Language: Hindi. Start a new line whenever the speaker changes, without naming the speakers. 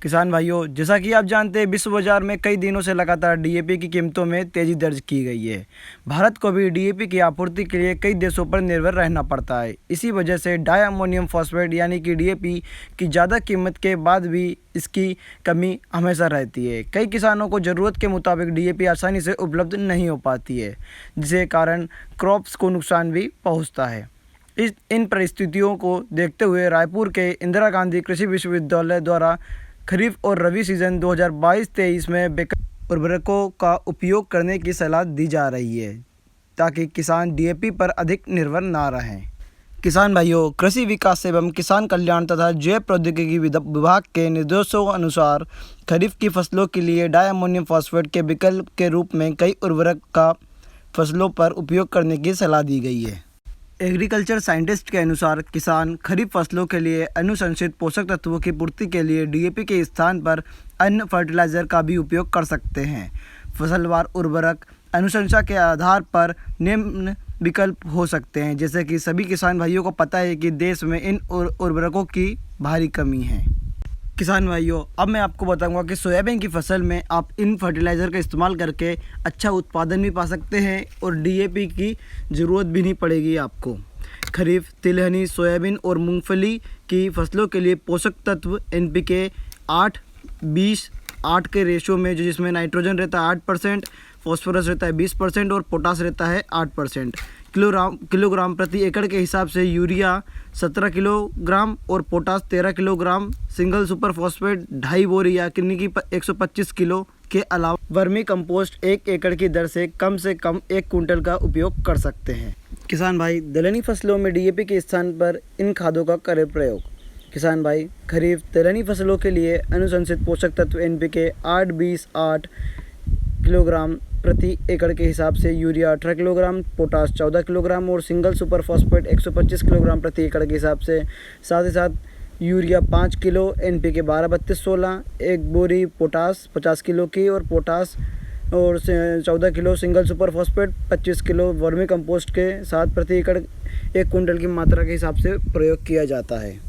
किसान भाइयों, जैसा कि आप जानते हैं विश्व बाजार में कई दिनों से लगातार डीएपी की कीमतों में तेज़ी दर्ज की गई है। भारत को भी डीएपी की आपूर्ति के लिए कई देशों पर निर्भर रहना पड़ता है। इसी वजह से डाई अमोनियम फॉस्फेट यानी कि डीएपी की ज़्यादा कीमत के बाद भी इसकी कमी हमेशा रहती है। कई किसानों को ज़रूरत के मुताबिक डीएपी आसानी से उपलब्ध नहीं हो पाती है, जिसके कारण क्रॉप्स को नुकसान भी पहुँचता है। इन परिस्थितियों को देखते हुए रायपुर के इंदिरा गांधी कृषि विश्वविद्यालय द्वारा खरीफ और रबी सीजन 2022-23 में वैकल्पिक उर्वरकों का उपयोग करने की सलाह दी जा रही है, ताकि किसान डीएपी पर अधिक निर्भर ना रहें। किसान भाइयों, कृषि विकास एवं किसान कल्याण तथा जैव प्रौद्योगिकी विभाग के निर्देशों अनुसार खरीफ की फसलों के लिए डाई अमोनियम फॉस्फेट के विकल्प के रूप में कई उर्वरक का फसलों पर उपयोग करने की सलाह दी गई है। एग्रीकल्चर साइंटिस्ट के अनुसार किसान खरीफ फसलों के लिए अनुशंसित पोषक तत्वों की पूर्ति के लिए डीएपी के स्थान पर अन्य फर्टिलाइज़र का भी उपयोग कर सकते हैं। फसलवार उर्वरक अनुशंसा के आधार पर निम्न विकल्प हो सकते हैं। जैसे कि सभी किसान भाइयों को पता है कि देश में इन उर्वरकों की भारी कमी है। किसान भाइयों, अब मैं आपको बताऊंगा कि सोयाबीन की फसल में आप इन फर्टिलाइज़र का इस्तेमाल करके अच्छा उत्पादन भी पा सकते हैं और डीएपी की ज़रूरत भी नहीं पड़ेगी आपको। खरीफ, तिलहनी, सोयाबीन और मूंगफली की फसलों के लिए पोषक तत्व एनपीके 8-20-8 के रेशो में, जो जिसमें नाइट्रोजन रहता है 8%, फॉस्फोरस रहता है 20% और पोटास रहता है 8%। किलोग्राम प्रति एकड़ के हिसाब से यूरिया 17 किलोग्राम और potash 13 kilogram, single super phosphate 2.5 बोरी या किन्नी की 125 किलो के अलावा वर्मी कंपोस्ट 1 एकड़ की दर से कम 1 कुंटल का उपयोग कर सकते हैं। किसान भाई, दलहनी फसलों में डीएपी के स्थान पर इन खादों का करें प्रयोग। किसान भाई, खरीफ दलहनी फसलों के लिए अनुशंसित पोषक तत्व एनपीके 8-20-8 किलोग्राम प्रति एकड़ के हिसाब से यूरिया 18 किलोग्राम, पोटास 14 किलोग्राम और सिंगल सुपर फॉस्फेट 125 किलोग्राम प्रति एकड़ के हिसाब से, साथ ही साथ यूरिया 5 किलो, एनपीके 12-32-16, 1 बोरी पोटास 50 किलो की और पोटास और 14 kilo single super phosphate 25 kilo vermi compost के साथ प्रति एकड़ 1 कुंटल की मात्रा के हिसाब से प्रयोग किया जाता है।